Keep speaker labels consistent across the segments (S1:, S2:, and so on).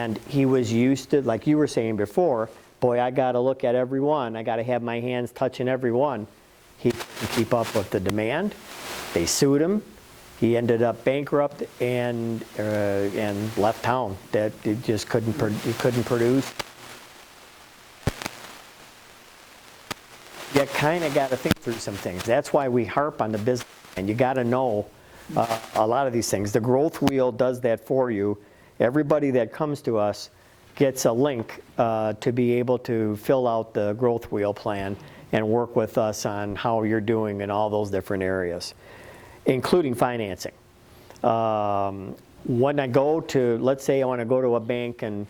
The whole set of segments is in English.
S1: And he was used to, like you were saying before, boy, I got to look at every one. I got to have my hands touching every one. He couldn't keep up with the demand. They sued him. He ended up bankrupt and left town. That he just couldn't produce. You kind of got to think through some things. That's why we harp on the business, and you got to know a lot of these things. The growth wheel does that for you. Everybody that comes to us gets a link to be able to fill out the growth wheel plan and work with us on how you're doing in all those different areas, including financing. When I go to, let's say I want to go to a bank, and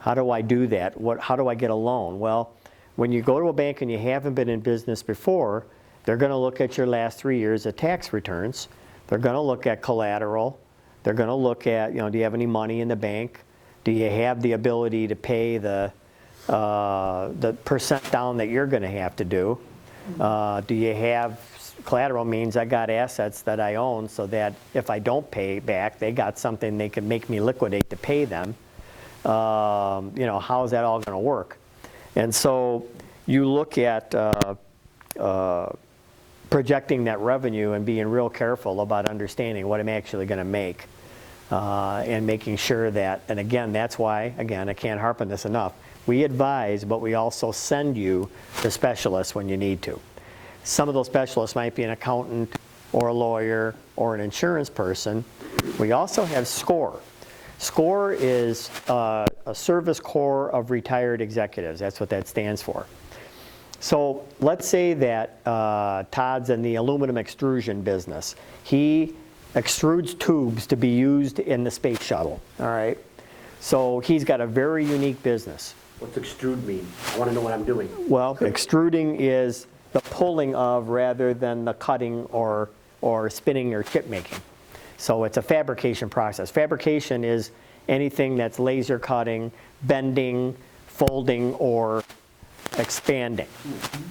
S1: how do I do that? How do I get a loan? Well, when you go to a bank and you haven't been in business before, they're going to look at your last 3 years of tax returns. They're going to look at collateral. They're going to look at, do you have any money in the bank? Do you have the ability to pay the percent down that you're going to have to do? Do you have collateral? Means I got assets that I own, so that if I don't pay back, they got something they can make me liquidate to pay them. How is that all going to work? And so you look at projecting that revenue and being real careful about understanding what I'm actually going to make. And making sure that, and again, that's why, I can't harp on this enough, we advise, but we also send you to specialists when you need to. Some of those specialists might be an accountant or a lawyer or an insurance person. We also have SCORE. SCORE is a service corps of retired executives. That's what that stands for. So let's say that Todd's in the aluminum extrusion business. He extrudes tubes to be used in the space shuttle, all right? So he's got a very unique business.
S2: What's extrude mean? I want to know what I'm doing.
S1: Well, extruding is the pulling of rather than the cutting or spinning or chip making. So it's a fabrication process. Fabrication is anything that's laser cutting, bending, folding, or expanding,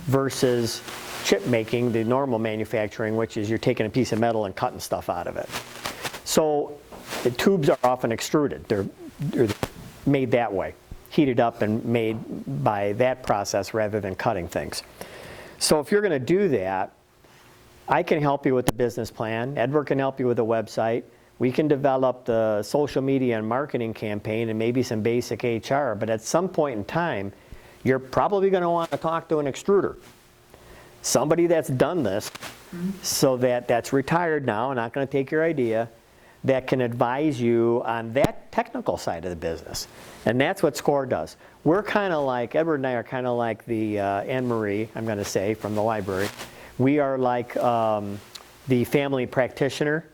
S1: versus chip making, the normal manufacturing, which is you're taking a piece of metal and cutting stuff out of it. So the tubes are often extruded. They're made that way, heated up and made by that process rather than cutting things. So if you're going to do that, I can help you with the business plan. Edward can help you with a website. We can develop the social media and marketing campaign and maybe some basic HR, but at some point in time, you're probably going to want to talk to an extruder. Somebody that's done this, so that's retired now, not going to take your idea, that can advise you on that technical side of the business. And that's what SCORE does. We're kind of like, Edward and I are kind of like the Anne-Marie, I'm going to say, from the library. We are like the family practitioner.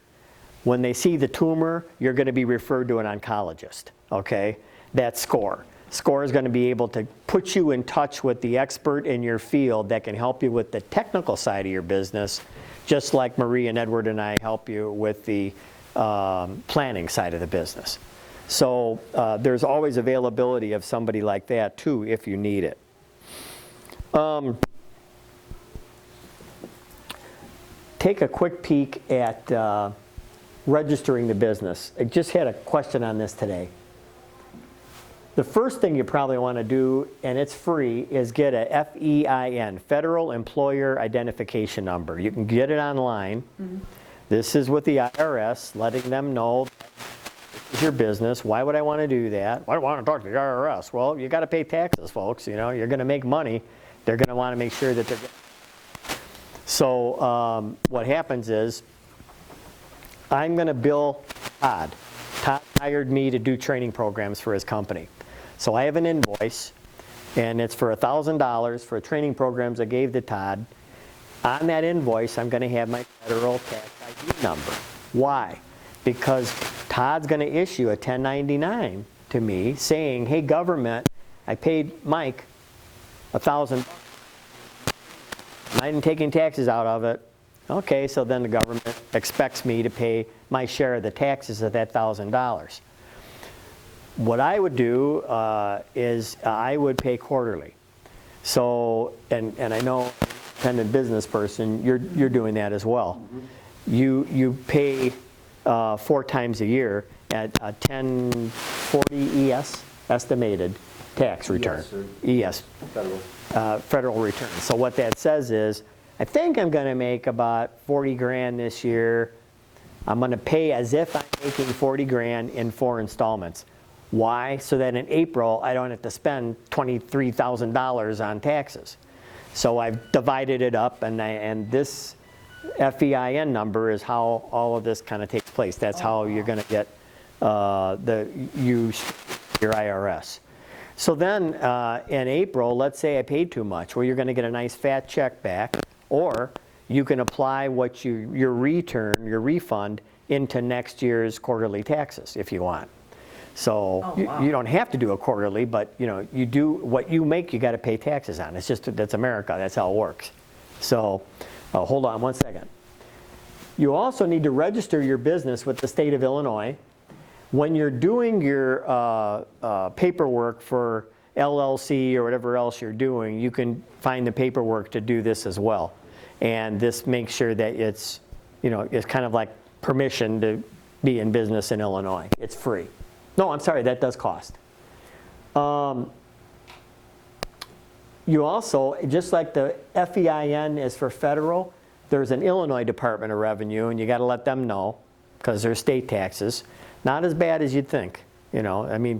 S1: When they see the tumor, you're going to be referred to an oncologist, okay? That's SCORE. SCORE is going to be able to put you in touch with the expert in your field that can help you with the technical side of your business, just like Marie and Edward and I help you with the planning side of the business. So there's always availability of somebody like that too if you need it. Take a quick peek at registering the business. I just had a question on this today. The first thing you probably want to do, and it's free, is get a FEIN, Federal Employer Identification Number. You can get it online. Mm-hmm. This is with the IRS, letting them know this is your business. Why would I want to do that? Why do I want to talk to the IRS? Well, you got to pay taxes, folks. You know, you're going to make money. They're going to want to make sure that they're. So what happens is, I'm going to bill Todd. Todd hired me to do training programs for his company. So I have an invoice, and it's for $1,000 for training programs I gave to Todd. On that invoice, I'm going to have my federal tax ID number. Why? Because Todd's going to issue a 1099 to me saying, hey, government, I paid Mike $1,000. I didn't take any taxes out of it. Okay, so then the government expects me to pay my share of the taxes of that $1,000. What I would do is I would pay quarterly. So, and I know, independent business person, you're doing that as well. Mm-hmm. You pay 4 times a year at 10 40 ES, estimated tax return. ES, federal return. So what that says is, I think I'm going to make about 40 grand this year. I'm going to pay as if I'm making 40 grand in 4 installments. Why? So that in April, I don't have to spend $23,000 on taxes. So I've divided it up, and this FEIN number is how all of this kind of takes place. That's how you're going to get your IRS. So then in April, let's say I paid too much. Well, you're going to get a nice fat check back, or you can apply what your refund into next year's quarterly taxes if you want. So you don't have to do a quarterly, but you do what you make, you got to pay taxes on. It's just that's America. That's how it works. So hold on one second. You also need to register your business with the state of Illinois. When you're doing your paperwork for LLC or whatever else you're doing, you can find the paperwork to do this as well. And this makes sure that it's kind of like permission to be in business in Illinois. It's free. No, I'm sorry, that does cost. You also, just like the FEIN is for federal, there's an Illinois Department of Revenue, and you got to let them know because they're state taxes. Not as bad as you'd think. I mean,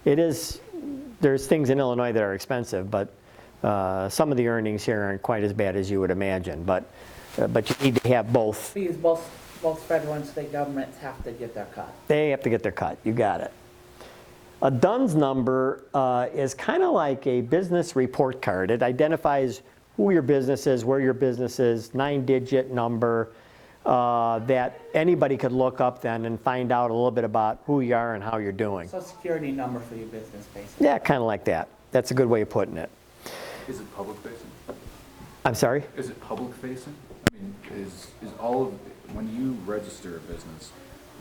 S1: there's things in Illinois that are expensive, but some of the earnings here aren't quite as bad as you would imagine. But you need to have both.
S3: Because both federal and state governments have to get their cut.
S1: They have to get their cut. You got it. A DUNS number is kind of like a business report card. It identifies who your business is, where your business is, 9-digit number that anybody could look up then and find out a little bit about who you are and how you're doing.
S3: Social security number for your business, basically.
S1: Yeah, kind of like that. That's a good way of putting it.
S4: Is it public facing?
S1: I'm sorry?
S4: Is it public facing? I mean, is all of, when you register a business,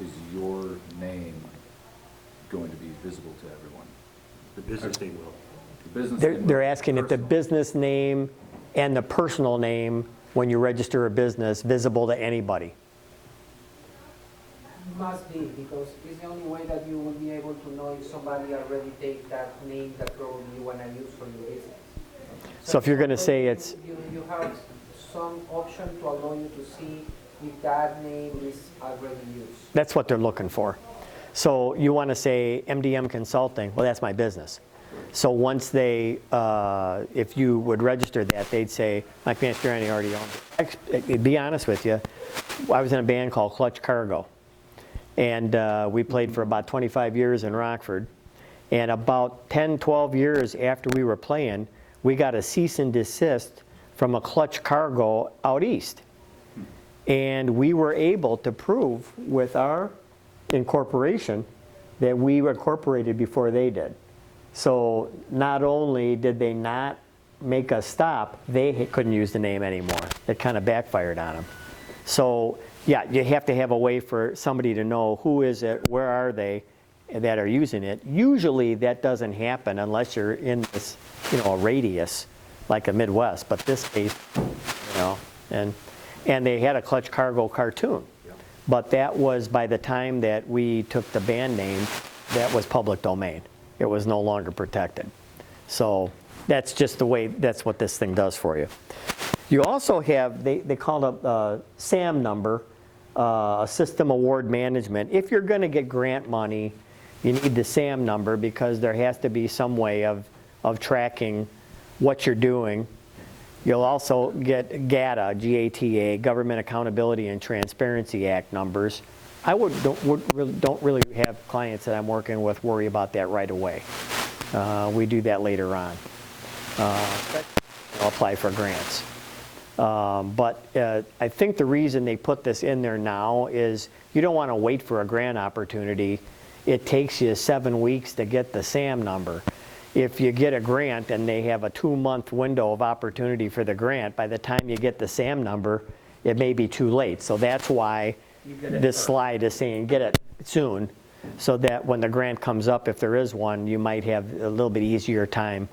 S4: is your name going to be visible to everyone?
S2: The business name will.
S4: The business name will
S1: They're
S4: be
S1: asking if the
S4: personal.
S1: business name and the personal name, when you register a business, visible to anybody.
S5: Must be, because it's the only way that you will be able to know if somebody already take that name that probably you want to use for your business.
S1: So if you're going to say it's,
S5: You have some option to allow you to see if that name is already used.
S1: that's what they're looking for. So you want to say MDM Consulting, well, that's my business. So once they, if you would register that, they'd say, Mike Mastroianni already owns it. To be honest with you, I was in a band called Clutch Cargo. And we played for about 25 years in Rockford. And about 10, 12 years after we were playing, we got a cease and desist from a Clutch Cargo out east. And we were able to prove with our incorporation that we were incorporated before they did. So not only did they not make us stop, they couldn't use the name anymore. It kind of backfired on them. So yeah, you have to have a way for somebody to know who is it, where are they that are using it. Usually that doesn't happen unless you're in this, a radius like a Midwest. But this case, and they had a Clutch Cargo cartoon. But that was, by the time that we took the band name, that was public domain. It was no longer protected. So that's just the way, that's what this thing does for you. You also have, they call it a SAM number, a System Award Management. If you're going to get grant money, you need the SAM number because there has to be some way of tracking what you're doing. You'll also get GATA, G-A-T-A, Government Accountability and Transparency Act numbers. I don't really have clients that I'm working with worry about that right away. We do that later on. I'll apply for grants. But I think the reason they put this in there now is you don't want to wait for a grant opportunity. It takes you 7 weeks to get the SAM number. If you get a grant and they have a 2-month window of opportunity for the grant, by the time you get the SAM number, it may be too late. So that's why this slide is saying get it soon, so that when the grant comes up, if there is one, you might have a little bit easier time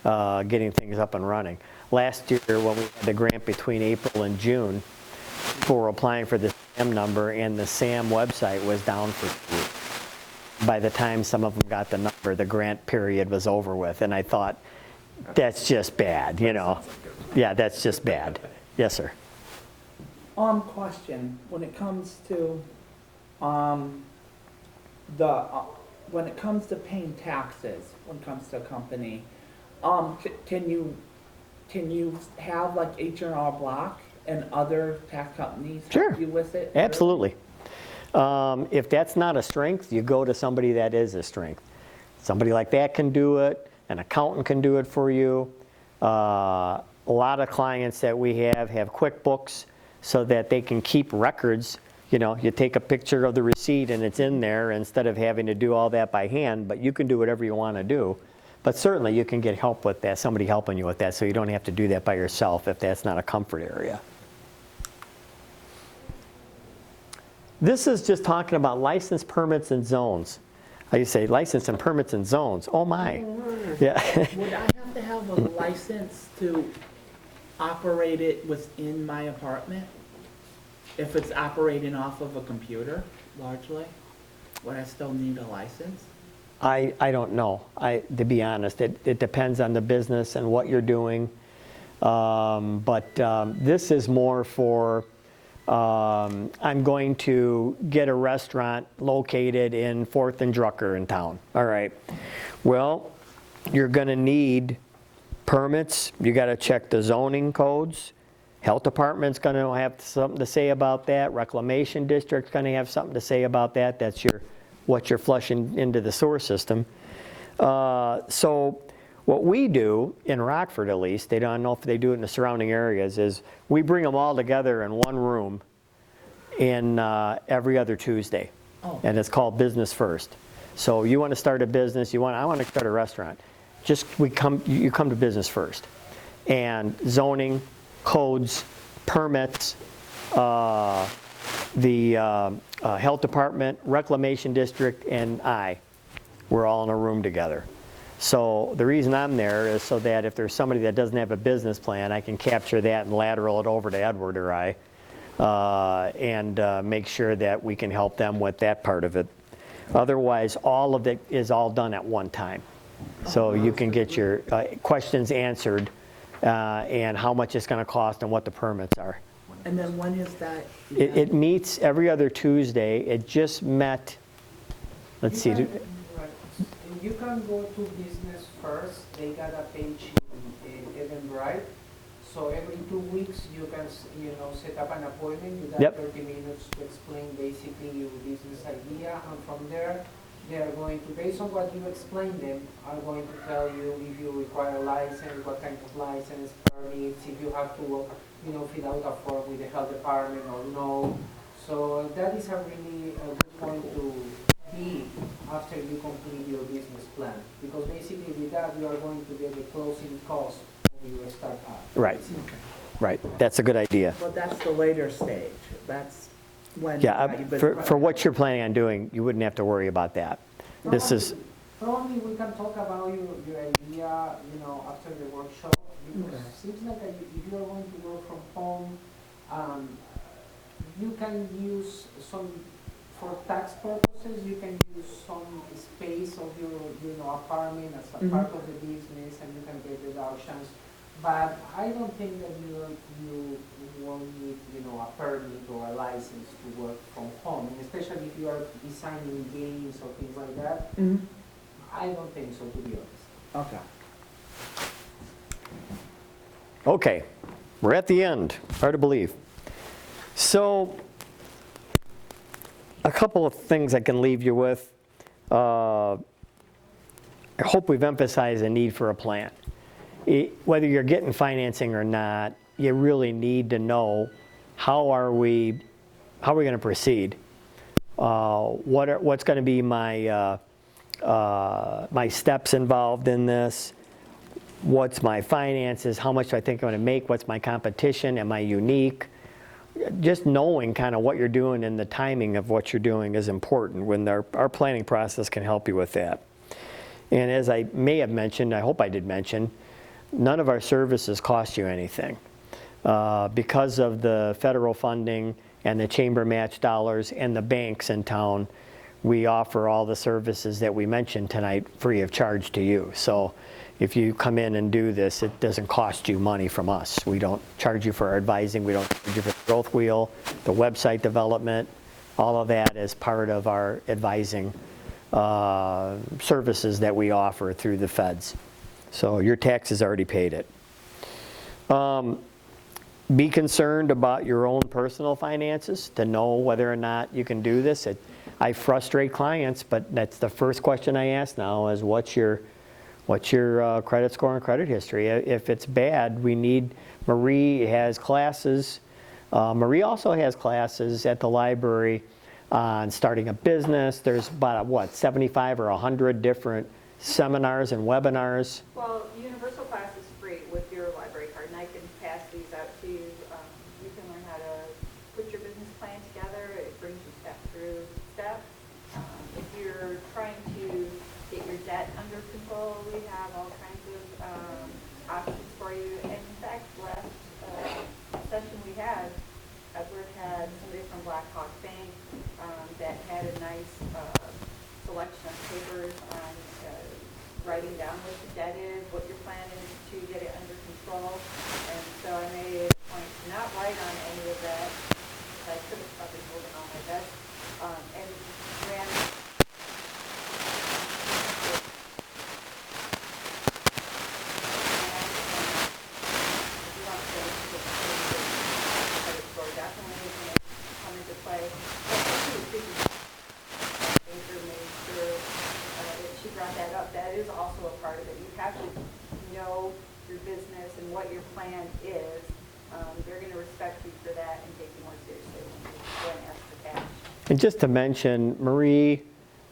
S1: getting things up and running. Last year, when we had the grant between April and June for applying for the SAM number, and the SAM website was down for 2 weeks. by the time some of them got the number, the grant period was over with. And I thought, that's just bad, you know? Yeah, that's just bad. Yes, sir.
S3: Question, when it comes to, when it comes to paying taxes, when it comes to a company, can you have like H&R Block and other tax companies
S1: Sure.
S3: help you with it?
S1: Absolutely. If that's not a strength, you go to somebody that is a strength. Somebody like that can do it. An accountant can do it for you. A lot of clients that we have QuickBooks so that they can keep records. You know, you take a picture of the receipt and it's in there instead of having to do all that by hand, but you can do whatever you want to do. But certainly you can get help with that, somebody helping you with that, so you don't have to do that by yourself if that's not a comfort area. This is just talking about license, permits, and zones. I say license and permits and zones. Oh my. Yeah.
S3: Would I have to have a license to operate it within my apartment? If it's operating off of a computer, largely? Would I still need a license?
S1: I don't know. To be honest, it depends on the business and what you're doing. But this is more for, I'm going to get a restaurant located in 4th and Drucker in town. All right. Well, you're going to need permits. You got to check the zoning codes. Health department's going to have something to say about that. Reclamation district's going to have something to say about that. That's what you're flushing into the sewer system. So what we do in Rockford, at least, they don't know if they do it in the surrounding areas, is we bring them all together in one room in every other Tuesday.
S3: Oh.
S1: And it's called Business First. So you want to start a business, I want to start a restaurant. You come to Business First. And zoning, codes, permits, the health department, reclamation district, and we're all in a room together. So the reason I'm there is so that if there's somebody that doesn't have a business plan, I can capture that and lateral it over to Edward or I, and make sure that we can help them with that part of it. Otherwise, all of it is all done at one time. So you can get your questions answered and how much it's going to cost and what the permits are.
S3: And then when is that?
S1: It meets every other Tuesday. It just met, let's see.
S5: You can go to Business First. They got a page in Eventbrite. So every 2 weeks you can, set up an appointment. You got
S1: Yep.
S5: 30 minutes to explain basically your business idea, and from there they are going to, based on what you explain them, are going to tell you if you require a license, what kind of license, permits, if you have to, fill out a form with the health department or no. So that is a really good point to be after you complete your business plan, because basically with that you are going to get the closing cost when you start up.
S1: Right, right. That's a good idea.
S3: But that's the later stage. That's when.
S1: Yeah,
S3: you've been-
S1: for what you're planning on doing, you wouldn't have to worry about that. This is,
S5: Probably we can talk about your idea, after the workshop, because
S3: Okay.
S5: it seems like if you are going to work from home, you can use some, for tax purposes, you can use some space of your apartment as a part of the business, and you can get deductions. But I don't think that you won't need, a permit or a license to work from home, and especially if you are designing games or things like that.
S3: Mhm.
S5: I don't think so, to be honest.
S3: Okay.
S1: okay, we're at the end, hard to believe. So, a couple of things I can leave you with. I hope we've emphasized the need for a plan. Whether you're getting financing or not, you really need to know how are we going to proceed. What's going to be my steps involved in this? What's my finances? How much do I think I'm going to make? What's my competition? Am I unique? Just knowing kind of what you're doing and the timing of what you're doing is important. When our planning process can help you with that. And as I may have mentioned, I hope I did mention, none of our services cost you anything. Because of the federal funding and the chamber match dollars and the banks in town, we offer all the services that we mentioned tonight free of charge to you. So if you come in and do this, it doesn't cost you money from us. We don't charge you for our advising, we don't charge you for the growth wheel, the website development, all of that is part of our advising services that we offer through the feds. So your taxes already paid it. Be concerned about your own personal finances to know whether or not you can do this. I frustrate clients, but that's the first question I ask now is what's your credit score and credit history? If it's bad, we need, Marie has classes. Marie also has classes at the library on starting a business. There's about, 75 or 100 different seminars and webinars.
S6: Well, Universal Class is free with your library card, and I can pass these out to you. You can learn how to put your business plan together. It brings you step through step. If you're trying to get your debt under control, we have all kinds of options for you. And in fact, last session we had, Edward had somebody from Black Hawk Bank that had a nice selection of papers on writing down what the debt is, what your plan is to get it under control. And so I made a point to not write on any of that. I could have probably told him on my desk. And ran definitely is going to come into play. Made sure that she brought that up. That is also a part of it. You have to know your business and what your plan is. They're going to respect you for that and take you more seriously when you go and ask for cash.
S1: And just to mention, Marie,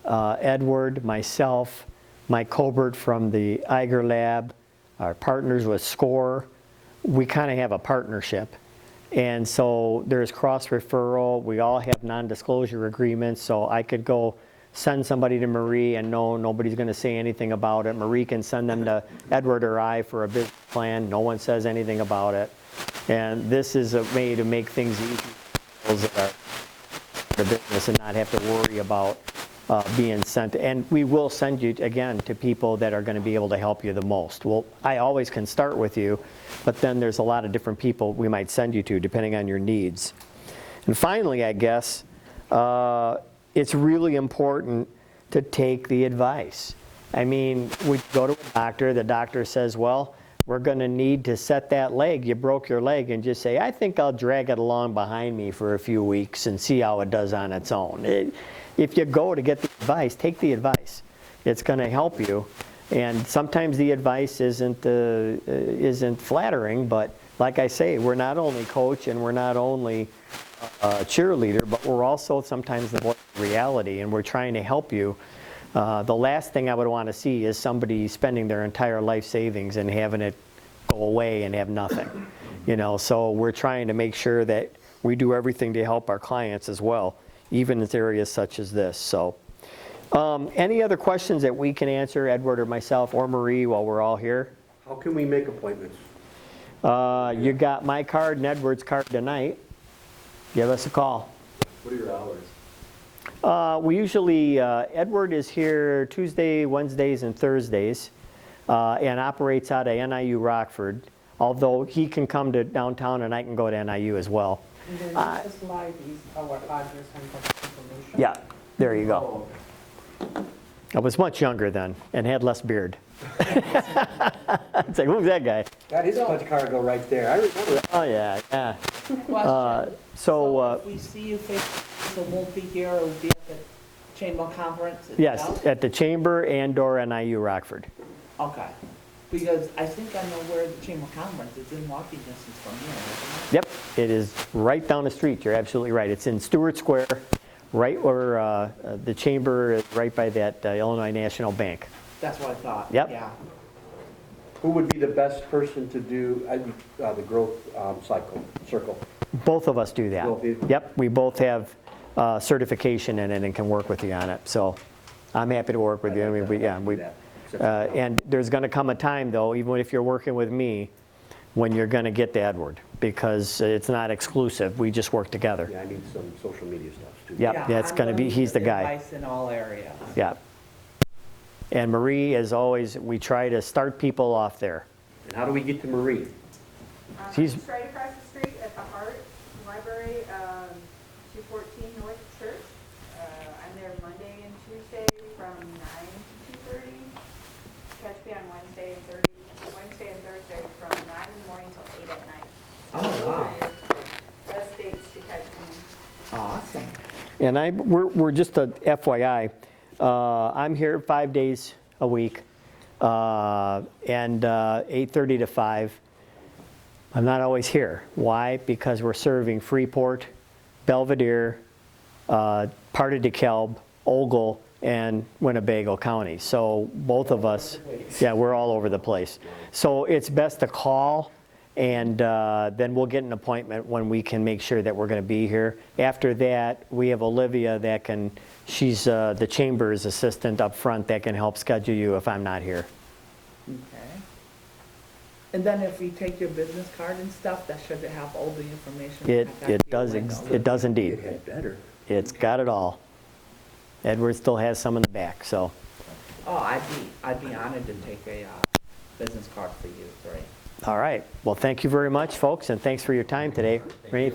S1: Edward, myself, Mike Colbert from the Iger Lab, our partners with SCORE, we kind of have a partnership. And so there's cross-referral. We all have non-disclosure agreements, so I could go send somebody to Marie and no, nobody's going to say anything about it. Marie can send them to Edward or I for a business plan. No one says anything about it. And this is a way to make things easy for those that are in the business and not have to worry about being sent. And we will send you, again, to people that are going to be able to help you the most. Well, I always can start with you, but then there's a lot of different people we might send you to depending on your needs. And finally, I guess, it's really important to take the advice. I mean, we go to a doctor, the doctor says, well, we're going to need to set that leg. You broke your leg, and just say, I think I'll drag it along behind me for a few weeks and see how it does on its own. If you go to get the advice, take the advice. It's going to help you. And sometimes the advice isn't flattering, but like I say, we're not only coach and we're not only cheerleader, but we're also sometimes the voice of reality, and we're trying to help you. The last thing I would want to see is somebody spending their entire life savings and having it go away and have nothing. So we're trying to make sure that we do everything to help our clients as well, even in areas such as this. So any other questions that we can answer, Edward or myself or Marie, while we're all here?
S2: How can we make appointments?
S1: You got my card and Edward's card tonight. Give us a call.
S4: What are your hours?
S1: We usually, Edward is here Tuesday, Wednesdays, and Thursdays, and operates out of NIU Rockford, although he can come to downtown and I can go to NIU as well.
S5: And then this slide is our address and contact information.
S1: Yeah, there you go. I was much younger then and had less beard. It's like, who's that guy?
S2: That is Clutch Cargo right there. I remember that.
S1: Oh, yeah, yeah.
S5: Question.
S1: So,
S5: If we see you face, it won't be here, it will be at the chamber conference itself?
S1: yes, at the Chamber and/or NIU Rockford.
S5: Okay. Because I think I know where the chamber conference is, in walking distance from here, isn't it?
S1: Yep, it is right down the street. You're absolutely right. It's in Stewart Square, right where the Chamber is, right by that Illinois National Bank.
S5: That's what I thought.
S1: Yep.
S5: Yeah.
S2: Who would be the best person to do the growth circle?
S1: Both of us do that.
S2: Both of you?
S1: Yep, we both have certification in it and can work with you on it. So I'm happy to work with you. I mean, and there's going to come a time, though, even if you're working with me, when you're going to get to Edward. because it's not exclusive. We just work together.
S2: Yeah, I need some social media stuff too.
S1: Yep,
S3: Yeah,
S1: that's
S3: I'm
S1: gonna be,
S3: willing
S1: he's
S3: to
S1: the guy.
S3: Advice in all areas.
S1: Yeah. And Marie, as always, we try to start people off there.
S2: And how do we get to Marie?
S1: She's-
S6: Just right across the street at the Hart Library, 214 North Church. I'm there Monday and Tuesday from 9 to 2:30. Catch me on Wednesday and Thursday from 9 in the morning till 8 at night.
S3: Oh,
S6: Those
S3: wow.
S6: are your best dates to catch me.
S3: Awesome.
S1: And we're just a FYI, I'm here 5 days a week, and 8:30 to 5. I'm not always here. Why? Because we're serving Freeport, Belvedere, part of DeKalb, Ogle, and Winnebago County. So both of us, yeah, we're all over the place. So it's best to call, and then we'll get an appointment when we can make sure that we're going to be here. After that, we have Olivia that can, she's the chamber's assistant up front that can help schedule you if I'm not here.
S3: Okay. And then if you take your business card and stuff, that should have all the information.
S1: It
S3: attached to your window.
S1: it does indeed.
S2: It had better.
S1: It's got it all. Edward still has some in the back, so.
S3: Oh, I'd be honored to take a business card for you, great.
S1: All right. Well, thank you very much, folks, and thanks for your time today. Renee,